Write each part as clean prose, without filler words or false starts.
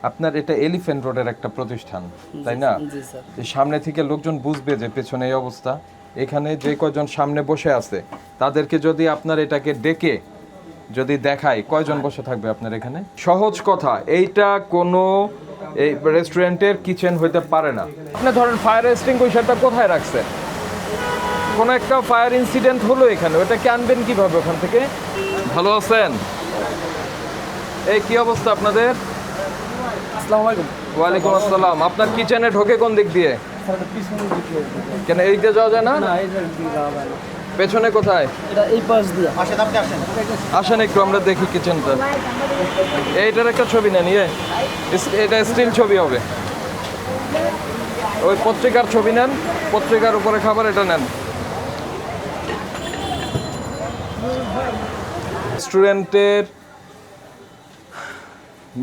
আপনার এটা এলিফ্যান্ট রোডের একটা প্রতিষ্ঠান, তাই না? জি স্যার। এই সামনে থেকে লোকজন বুঝবে যে পেছনে এই অবস্থা। এখানে যে কয়জন সামনে বসে আছে তাদেরকে যদি আপনার এটাকে ডেকে যদি দেখায়, কয়জন বসে থাকবে আপনার এখানে? সহজ কথা, এইটা কোনো এই রেস্টুরেন্টের কিচেন হইতে পারে না। আপনি ধরেন ফায়ার এক্সটিংগুইশারটা কোথায় রাখছেন? কোনো একটা ফায়ার ইনসিডেন্ট হলো এখানে, ওটাকে আনবেন কিভাবে ওখান থেকে? ভালো আছেন? এই কি অবস্থা আপনাদের? আসসালামু আলাইকুম। ওয়ালাইকুম আসসালাম। আপনার কিচেনে ঢোকে কোন দিক দিয়ে? স্যার এটা পিছনের দিকে কেন এই দিকে যাওয়া যায় না? না এই দিকে যাওয়া যায় না। পেছনে কোথায়? এটা এই পাশ দিয়ে আসেন একটু আমরা দেখি কিচেনটা। এইটার একটা ছবি নেন, এটা স্টিল ছবি হবে। ওই পত্রিকার ছবি নেন, পত্রিকার উপরে খাবার এটা নেন। রেস্টুরেন্টের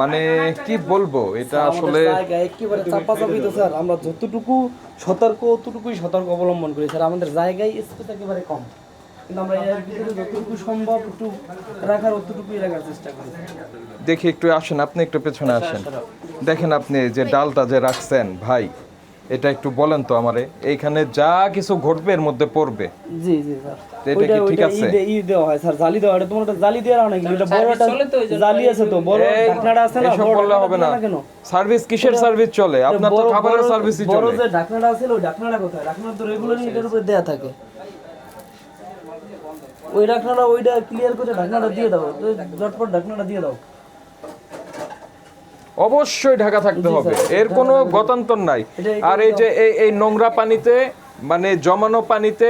মানে কি বলবো, এটা আসলে জায়গা একেবারে চাপাচাপি তো স্যার। আমরা যতটুকু সতর্ক অতটুকুই সতর্ক অবলম্বন করি স্যার। আমাদের জায়গায় স্পেস একেবারে কম, কিন্তু আমরা এর ভিতরে যতটুকু সম্ভব একটু রাখার অতটুকুই রাখার চেষ্টা করি। দেখি একটু আসেন, আপনি একটু পেছনে আসেন। দেখেন আপনি যে ডালটা যে রাখছেন ভাই, এটা একটু বলেন তো আমারে, এইখানে যা কিছু ঘটবে এর মধ্যে পড়বে। জি জি স্যার। তো এটা কি ঠিক আছে? ই দেওয়া হয় স্যার, জালি দেওয়া হয়। তোমার একটা জালি দেওয়া হয় না, এটা বড় একটা জালি আছে তো, বড় ঢাকনাটা আছে না, এসব বড় বললে হবে না। কেন? সার্ভিস কিসের সার্ভিস চলে? আপনার তো খাবারের সার্ভিসই বড় চলে। যে ঢাকনাটা আছে ওই ঢাকনাটা কোথায়? ঢাকনা তো রেগুলারই এটার উপরে দেয়া থাকে। ওই ঢাকনাটা ওইটা ক্লিয়ার করে ঢাকনাটা দিয়ে দাও, ঝটপট ঢাকনাটা দিয়ে দাও। অবশ্যই ঢাকা থাকতে হবে, এর কোনো গতান্তর নাই। আর এই যে এই নোংরা পানিতে, মানে জমানো পানিতে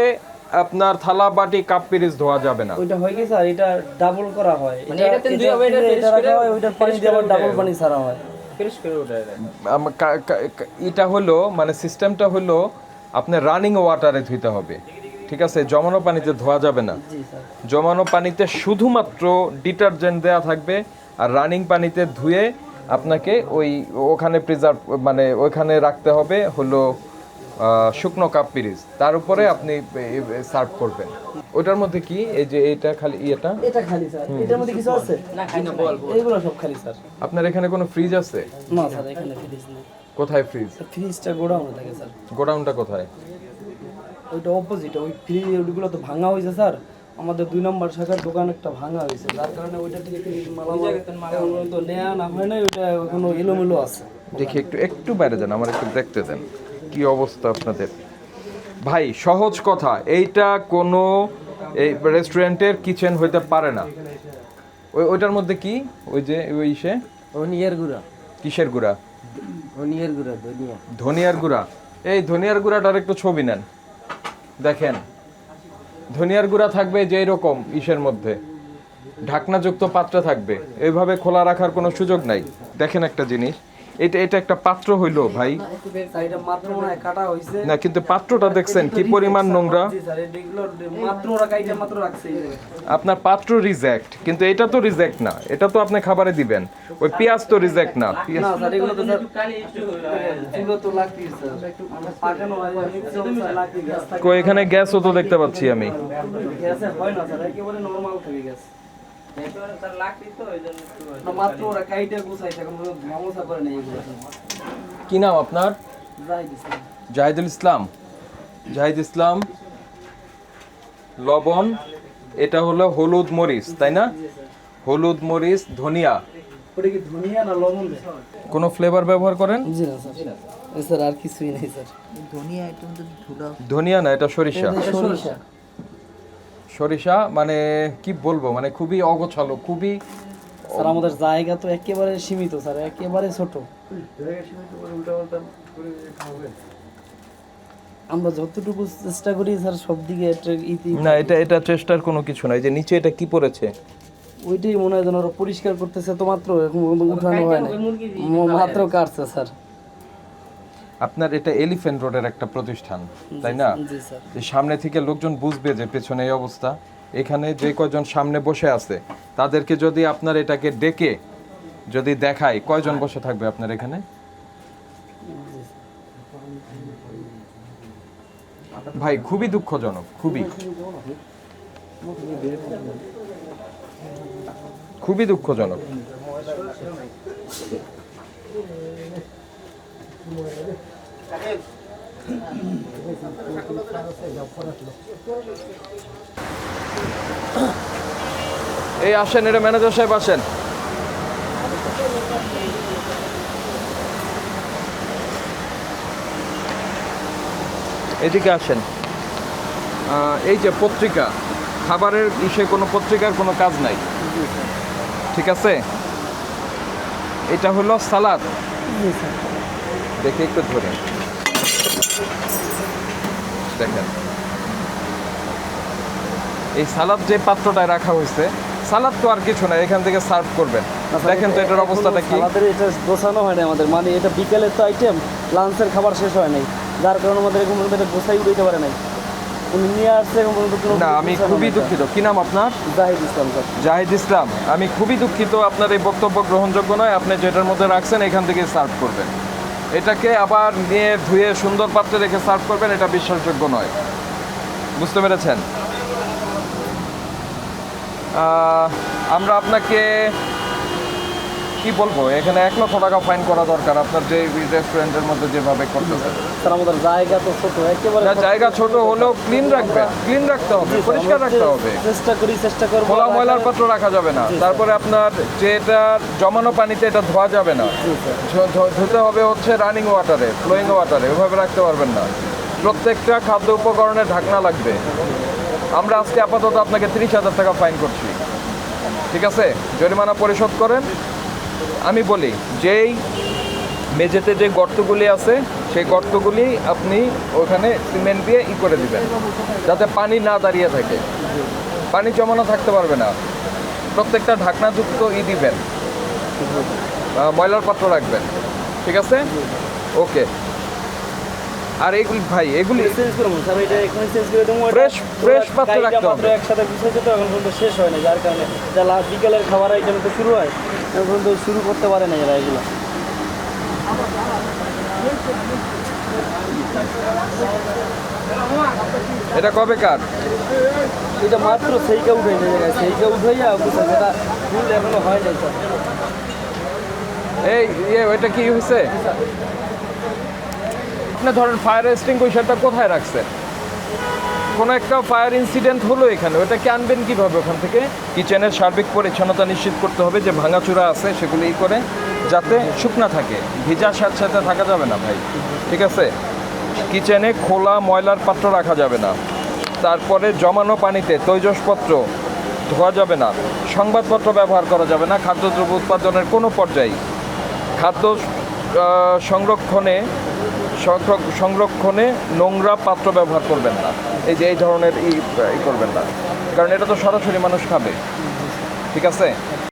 আপনার থালা বাটি কাপ পিরিচ ধোয়া যাবে না। ওইটা হয় কি স্যার, এটা ডাবল করা হয়। এটা রাখা হয়, ওইটা পানি দিয়ে আবার ডাবল পানি ছাড়া হয়। এটা হলো মানে সিস্টেমটা হলো আপনার রানিং ওয়াটারে ধুইতে হবে, ঠিক আছে? জমানো পানিতে ধোয়া যাবে না। জি স্যার। জমানো পানিতে শুধুমাত্র ডিটারজেন্ট দেয়া থাকবে, আর রানিং পানিতে ধুয়ে আপনাকে ওখানে প্রিজার্ভ মানে ওইখানে রাখতে হবে হলো শুকনো কাপ পিরিচ, তার উপরে আপনি সার্ভ করবেন। ওটার মধ্যে কি এই যে এটা খালি এটা খালি স্যার। এটার মধ্যে কিছু আছে না? এইগুলো সব খালি স্যার। আপনার এখানে কোনো ফ্রিজ আছে? না স্যার, এখানে ফ্রিজ নেই। কোথায় ফ্রিজ? ফ্রিজটা গোডাউনে থাকে স্যার। গোডাউনটা কোথায়? ওইটা অপোজিট, ওই ফ্রিজ ওইগুলো তো ভাঙা হয়েছে স্যার। আমাদের 2 নম্বর শাখার দোকান একটা ভাঙা হয়েছে, যার কারণে ওইটা থেকে মালামাল তো নেওয়া না হয় না, ওইটা এখনো এলোমেলো আছে। দেখি একটু বাইরে যান, আমার একটু দেখতে দেন কি অবস্থা আপনাদের। ভাই সহজ কথা, এইটা কোনো এই রেস্টুরেন্টের কিচেন হইতে পারে না। ওইটার মধ্যে কি ওই যে ওই ইসে ধনিয়ার গুঁড়া। কিসের গুঁড়া? ধনিয়ার গুঁড়া। ধনিয়ার গুঁড়া। এই ধনিয়ার গুঁড়াটার একটু ছবি নেন, দেখেন। ধনিয়ার গুঁড়া থাকবে যে এরকম ইসের মধ্যে, ঢাকনাযুক্ত পাত্রে থাকবে, এইভাবে খোলা রাখার কোনো সুযোগ নাই। দেখেন একটা জিনিস, এটা একটা পাত্র হইলো ভাই এটা মাত্র মনে হয় কাটা হইছে না, কিন্তু পাত্রটা দেখছেন কি পরিমাণ নোংরা। জি স্যার, এগুলো মাত্র ওরা কাইটা মাত্র রাখছে। আপনার পাত্র রিজেক্ট, কিন্তু এটা তো রিজেক্ট না, এটা তো আপনি খাবারে দিবেন। ওই পেঁয়াজ তো রিজেক্ট না। না স্যার, এগুলো তো স্যার চুলো তো লাগতেই স্যার, একটু পাকানো হয় স্যার, লাগতে গ্যাস থাকে। কই এখানে গ্যাসও তো দেখতে পাচ্ছি আমি। গ্যাসে হয় না স্যার, একেবারে নরমাল থাকে গ্যাস। একেবারে স্যার লাগতেই তো, এইজন্য একটু মাত্র ওরা কাইটা গুছাইছে, এখন মামলা করে নেই এগুলো। কি নাম আপনার? জাহিদুল ইসলাম। জাহিদ ইসলাম। লবণ, এটা হলো হলুদ মরিচ, তাই না? হলুদ মরিচ, ধনিয়া। ওটা কি ধনিয়া না লবণ? কোনো ফ্লেভার ব্যবহার করেন? জি না স্যার, স্যার আর কিছুই নেই স্যার। ধনিয়া না, এটা সরিষা। সরিষা। সরিষা মানে কি বলবো, মানে খুবই অগোছালো, খুবই। স্যার আমাদের জায়গা তো একেবারে সীমিত স্যার, একেবারে ছোট। আমরা যতটুকু চেষ্টা করি স্যার সব দিকে না, এটা চেষ্টার কোনো কিছু নাই। যে নিচে এটা কি পড়েছে? ওইটাই মনে হয় যেন ওরা পরিষ্কার করতেছে তো, মাত্র এখন উঠানো হয় না, মাত্র কাটছে স্যার। আপনার এটা এলিফ্যান্ট রোডের একটা প্রতিষ্ঠান, তাই না? জি স্যার। যে সামনে থেকে লোকজন বুঝবে যে পেছনে এই অবস্থা। এখানে যে কয়জন সামনে বসে আছে তাদেরকে যদি আপনার এটাকে ডেকে যদি দেখায়, কয়জন বসে থাকবে আপনার এখানে? ভাই খুবই দুঃখজনক, খুবই দুঃখজনক। এই আসেন, এটা ম্যানেজার সাহেব আসেন। এদিকে আসেন। এই যে পত্রিকা, খাবারের বিষয়ে কোনো পত্রিকার কোনো কাজ নাই, ঠিক আছে? এটা হলো সালাদ, দেখে একটু ধরে দেখেন। এই সালাদ যে পাত্রটায় রাখা হয়েছে, সালাদ তো আর কিছু না, এখান থেকে সার্ভ করবেন। দেখেন তো এটার অবস্থাটা কি। আমাদের এটা গোছানো হয় না আমাদের, মানে এটা বিকেলের তো আইটেম, লাঞ্চের খাবার শেষ হয় নাই, যার কারণে আমাদের এখন পর্যন্ত এটা গোছাই উঠাইতে পারে নাই। উনি নিয়ে আসছে এখন পর্যন্ত কোনো না, আমি গোছানো খুবই নাই। দুঃখিত। কি নাম আপনার? জাহিদ ইসলাম স্যার। জাহিদ ইসলাম, আমি খুবই দুঃখিত, আপনার এই বক্তব্য গ্রহণযোগ্য নয়। আপনি যেটার মধ্যে রাখছেন এখান থেকে সার্ভ করবেন, এটাকে আবার নিয়ে ধুয়ে সুন্দর পাত্রে রেখে সার্ভ করবেন, এটা বিশ্বাসযোগ্য নয়। বুঝতে পেরেছেন? আমরা আপনাকে কি বলবো, এখানে 1 লক্ষ টাকা ফাইন করা দরকার আপনার যে রেস্টুরেন্টের মধ্যে যেভাবে করতেছেন। স্যার আমাদের জায়গা তো ছোট, একেবারে না, জায়গা ছোট হলেও ক্লিন রাখবেন, ক্লিন রাখতে হবে, পরিষ্কার রাখতে হবে। চেষ্টা করবো। খোলা ময়লার পাত্র রাখা যাবে না। তারপরে আপনার যেটা জমানো পানিতে এটা ধোয়া যাবে না, ধুতে হবে হচ্ছে রানিং ওয়াটারে, ফ্লোয়িং ওয়াটারে, ওইভাবে রাখতে পারবেন না। প্রত্যেকটা খাদ্য উপকরণের ঢাকনা লাগবে। আমরা আজকে আপাতত আপনাকে 30,000 টাকা ফাইন করছি, ঠিক আছে? জরিমানা পরিশোধ করেন। আমি বলি, যেই মেঝেতে যে গর্তগুলি আছে সেই গর্তগুলি আপনি ওখানে সিমেন্ট দিয়ে করে দিবেন, যাতে পানি না দাঁড়িয়ে থাকে, পানি জমানো থাকতে পারবে না। প্রত্যেকটা ঢাকনাযুক্ত দিবেন, ময়লার পাত্র রাখবেন, ঠিক আছে? ওকে। আর এইগুলি ভাই, এগুলি চেঞ্জ করবো স্যার, এটা এখানে চেঞ্জ করে দেবো। ফ্রেশ পাত্রে রাখতে হবে। একসাথে গুছিয়েছে তো এখন পর্যন্ত শেষ হয় না, যার কারণে যা বিকেলের খাবার আইটেম তো শুরু হয়, এখন পর্যন্ত শুরু করতে পারে না এরা এগুলো। এটা কবে কার? এটা মাত্র সেইটা উঠে নিয়ে গেছে, সেইটা উঠাইয়া বুঝছেন, এটা ফুল এখনো হয় নাই স্যার। এই ওইটা কি হয়েছে? আপনি ধরেন ফায়ার এক্সটিংগুইশারটা কোথায় রাখছেন? কোনো একটা ফায়ার ইনসিডেন্ট হলো এখানে, ওটাকে আনবেন কীভাবে ওখান থেকে? কিচেনের সার্বিক পরিচ্ছন্নতা নিশ্চিত করতে হবে, যে ভাঙাচুরা আছে সেগুলি করে যাতে শুকনা থাকে, ভিজার সাথে সাথে থাকা যাবে না ভাই, ঠিক আছে? কিচেনে খোলা ময়লার পাত্র রাখা যাবে না। তারপরে জমানো পানিতে তৈজসপত্র ধোয়া যাবে না। সংবাদপত্র ব্যবহার করা যাবে না। খাদ্যদ্রব্য উৎপাদনের কোনো পর্যায়ে খাদ্য সংরক্ষণে নোংরা পাত্র ব্যবহার করবেন না। এই যে এই ধরনের করবেন না, কারণ এটা তো সরাসরি মানুষ খাবে, ঠিক আছে?